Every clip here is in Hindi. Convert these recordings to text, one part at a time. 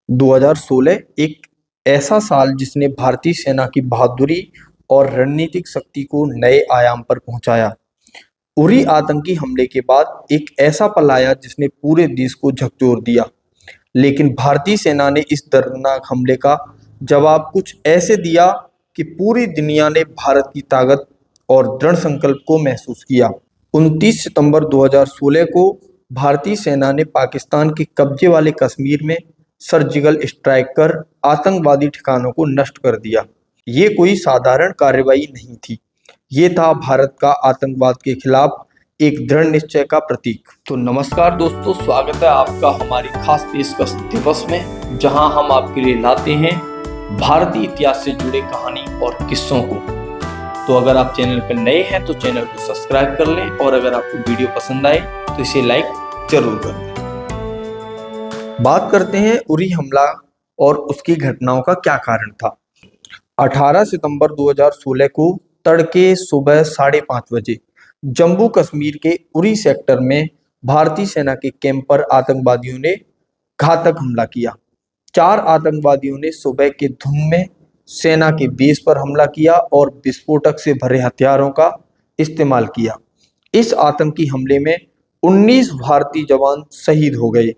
2016 एक ऐसा साल जिसने भारतीय सेना की बहादुरी और रणनीतिक शक्ति को नए आयाम पर पहुंचाया। उरी आतंकी हमले के बाद एक ऐसा पल आया जिसने पूरे देश को झकझोर दिया। लेकिन भारतीय सेना ने इस दर्दनाक हमले का जवाब कुछ ऐसे दिया कि पूरी दुनिया ने भारत की ताकत और दृढ़ संकल्प को महसूस किया। 29 सितंबर 2016 को भारतीय सेना ने पाकिस्तान के कब्जे वाले कश्मीर में सर्जिकल स्ट्राइक कर आतंकवादी ठिकानों को नष्ट कर दिया। ये कोई साधारण कार्रवाई नहीं थी, ये था भारत का आतंकवाद के खिलाफ एक दृढ़ निश्चय का प्रतीक। तो नमस्कार दोस्तों, स्वागत है आपका हमारी खास पेशकश दिवस में, जहां हम आपके लिए लाते हैं भारतीय इतिहास से जुड़े कहानी और किस्सों को। तो अगर आप चैनल पर नए हैं तो चैनल को सब्सक्राइब कर लें, और अगर आपको वीडियो पसंद आए तो इसे लाइक जरूर कर दें। बात करते हैं उरी हमला और उसकी घटनाओं का क्या कारण था। 18 सितंबर 2016 को तड़के सुबह 5:30 बजे जम्मू कश्मीर के उरी सेक्टर में भारतीय सेना के कैंप पर आतंकवादियों ने घातक हमला किया। 4 आतंकवादियों ने सुबह के धुंध में सेना के बेस पर हमला किया और विस्फोटक से भरे हथियारों का इस्तेमाल किया। इस आतंकी हमले में 19 भारतीय जवान शहीद हो गए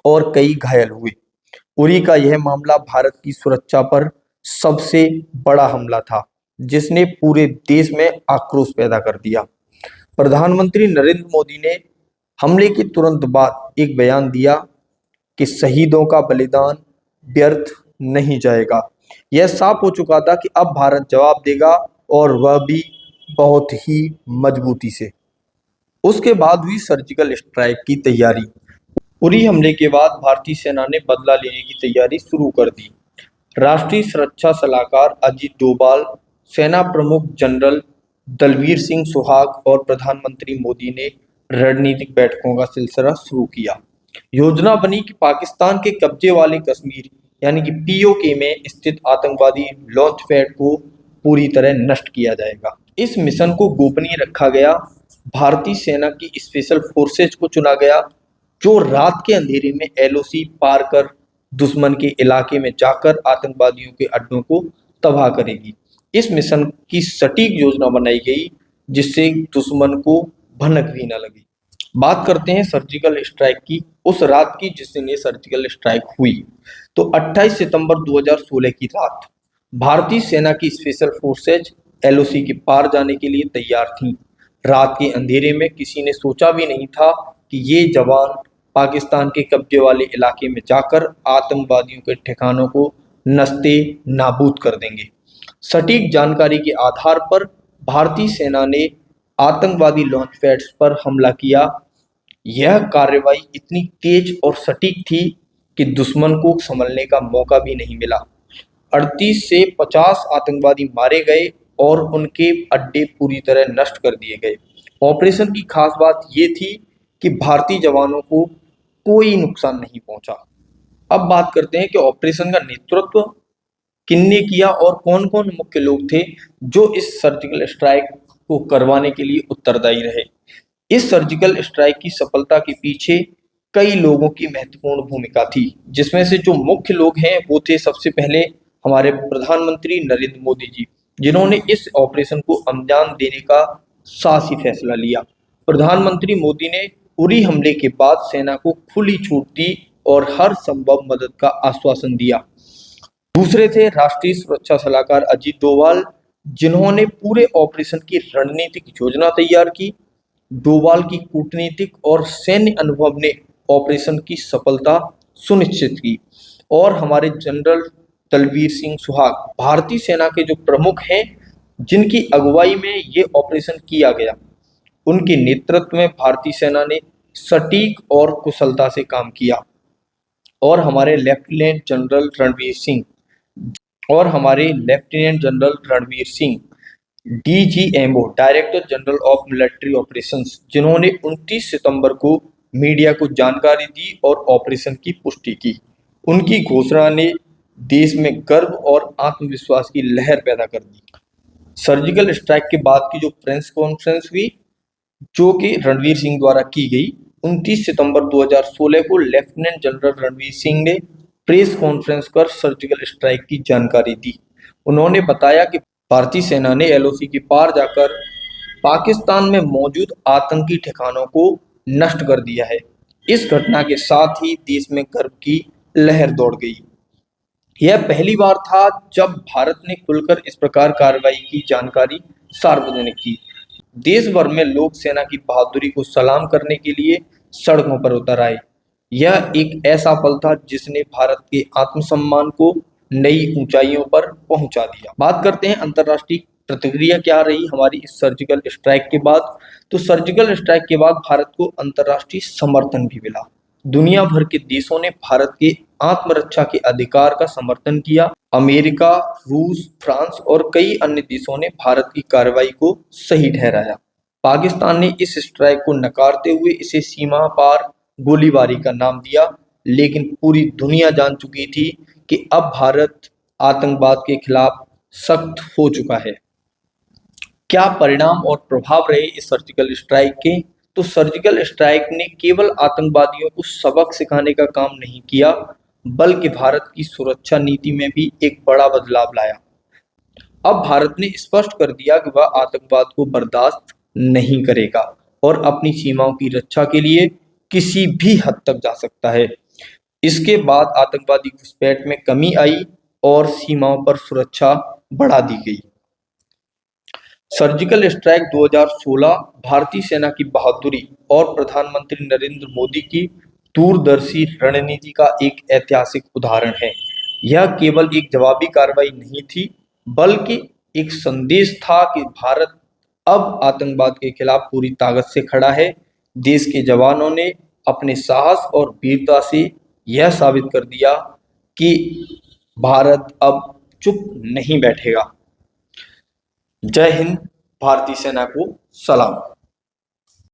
और कई घायल हुए। उरी का यह मामला भारत की सुरक्षा पर सबसे बड़ा हमला था, जिसने पूरे देश में आक्रोश पैदा कर दिया। प्रधानमंत्री नरेंद्र मोदी ने हमले के तुरंत बाद एक बयान दिया कि शहीदों का बलिदान व्यर्थ नहीं जाएगा। यह साफ हो चुका था कि अब भारत जवाब देगा, और वह भी बहुत ही मजबूती से। उसके बाद हुई सर्जिकल स्ट्राइक की तैयारी। उरी हमले के बाद भारतीय सेना ने बदला लेने की तैयारी शुरू कर दी। राष्ट्रीय सुरक्षा सलाहकार अजीत डोभाल, सेना प्रमुख जनरल दलवीर सिंह सुहाग और प्रधानमंत्री मोदी ने रणनीतिक बैठकों का सिलसिला शुरू किया। योजना बनी कि पाकिस्तान के कब्जे वाले कश्मीर यानी कि पीओके में स्थित आतंकवादी लॉन्च पैड को पूरी तरह नष्ट किया जाएगा। इस मिशन को गोपनीय रखा गया। भारतीय सेना की स्पेशल फोर्सेज को चुना गया, जो रात के अंधेरे में एलओसी पार कर दुश्मन के इलाके में जाकर आतंकवादियों के अड्डों को तबाह करेगी। इस मिशन की सटीक योजना बनाई गई, जिससे दुश्मन को भनक भी न लगी। बात करते हैं सर्जिकल स्ट्राइक की, उस रात की जिस दिन ये सर्जिकल स्ट्राइक हुई। तो 28 सितंबर 2016 की रात भारतीय सेना की स्पेशल फोर्सेज एलओसी के पार जाने के लिए तैयार थीं। रात के अंधेरे में किसी ने सोचा भी नहीं था कि ये जवान पाकिस्तान के कब्जे वाले इलाके में जाकर आतंकवादियों के ठिकानों को नस्ते नाबूद कर देंगे। सटीक जानकारी के आधार पर भारतीय सेना ने आतंकवादी लॉन्च पैड्स पर हमला किया। यह कार्रवाई इतनी तेज और सटीक थी कि दुश्मन को संभलने का मौका भी नहीं मिला। 38 से 50 आतंकवादी मारे गए और उनके अड्डे पूरी तरह नष्ट कर दिए गए। ऑपरेशन की खास बात यह थी कि भारतीय जवानों को कोई नुकसान नहीं पहुंचा। अब बात करते हैं कि ऑपरेशन का नेतृत्व किन्ने किया और कौन कौन मुख्य लोग थे जो इस सर्जिकल स्ट्राइक को करवाने के लिए उत्तरदायी रहे। इस सर्जिकल स्ट्राइक की सफलता के पीछे कई लोगों की महत्वपूर्ण भूमिका थी, जिसमें से जो मुख्य लोग हैं वो थे सबसे पहले हमारे प्रधानमंत्री नरेंद्र मोदी जी, जिन्होंने इस ऑपरेशन को अंजाम देने का साहसी फैसला लिया। प्रधानमंत्री मोदी ने उरी हमले के बाद सेना को खुली छूट दी और हर संभव मदद का आश्वासन दिया। दूसरे थे राष्ट्रीय सुरक्षा सलाहकार अजीत डोभाल, जिन्होंने पूरे ऑपरेशन की रणनीतिक योजना तैयार की। डोभाल की कूटनीतिक और सैन्य अनुभव ने ऑपरेशन की सफलता सुनिश्चित की। और हमारे जनरल दलवीर सिंह सुहाग, भारतीय सेना के जो प्रमुख हैं, जिनकी अगुवाई में ये ऑपरेशन किया गया, उनके नेतृत्व में भारतीय सेना ने सटीक और कुशलता से काम किया। और हमारे lieutenant general Ranveer Singh DGMO, director general of military operations, जिन्होंने 29 सितंबर को मीडिया को जानकारी दी और ऑपरेशन की पुष्टि की। उनकी घोषणा ने देश में गर्व और आत्मविश्वास की लहर पैदा कर दी। सर्जिकल स्ट्राइक के बाद की जो प्रेस कॉन्फ्रेंस हुई, जो कि रणवीर सिंह द्वारा की गई, 29 सितंबर 2016 को लेफ्टिनेंट जनरल रणवीर सिंह ने प्रेस कॉन्फ्रेंस कर सर्जिकल स्ट्राइक की जानकारी दी। उन्होंने बताया कि भारतीय सेना ने एलओसी के पार जाकर पाकिस्तान में मौजूद आतंकी ठिकानों को नष्ट कर दिया है। इस घटना के साथ ही देश में गर्व की लहर दौड़ गई। यह पहली बार था जब भारत ने खुलकर इस प्रकार कार्रवाई की जानकारी सार्वजनिक की। देश भर में लोग सेना की बहादुरी को सलाम करने के लिए सड़कों पर उतर आए। यह एक ऐसा पल था जिसने भारत के आत्मसम्मान को नई ऊंचाइयों पर पहुंचा दिया। बात करते हैं अंतर्राष्ट्रीय प्रतिक्रिया क्या रही हमारी इस सर्जिकल स्ट्राइक के बाद। तो सर्जिकल स्ट्राइक के बाद भारत को अंतर्राष्ट्रीय समर्थन भी मिला। दुनिया भर के देशों ने भारत के आत्मरक्षा के अधिकार का समर्थन किया। अमेरिका, रूस, फ्रांस और कई अन्य देशों ने भारत की कार्रवाई को सही ठहराया। पाकिस्तान ने इस स्ट्राइक को नकारते हुए इसे सीमा पार गोलीबारी का नाम दिया, लेकिन पूरी दुनिया जान चुकी थी कि अब भारत आतंकवाद के खिलाफ सख्त हो चुका है। क्या परिणाम और प्रभाव रहे इस सर्जिकल स्ट्राइक के? तो सर्जिकल स्ट्राइक ने केवल आतंकवादियों को सबक सिखाने का काम नहीं किया, बल्कि भारत की सुरक्षा नीति में भी एक बड़ा बदलाव लाया। अब भारत ने स्पष्ट कर दिया कि वह आतंकवाद को बर्दाश्त नहीं करेगा और अपनी सीमाओं की रक्षा के लिए किसी भी हद तक जा सकता है। इसके बाद आतंकवादी घुसपैठ में कमी आई और सीमाओं पर सुरक्षा बढ़ा दी गई। सर्जिकल स्ट्राइक 2016 भारतीय सेना की बहादुरी और प्रधानमंत्री नरेंद्र मोदी की दूरदर्शी रणनीति का एक ऐतिहासिक उदाहरण है। यह केवल एक जवाबी कार्रवाई नहीं थी, बल्कि एक संदेश था कि भारत अब आतंकवाद के खिलाफ पूरी ताकत से खड़ा है। देश के जवानों ने अपने साहस और वीरता से यह साबित कर दिया कि भारत अब चुप नहीं बैठेगा। जय हिंद। भारतीय सेना को सलाम।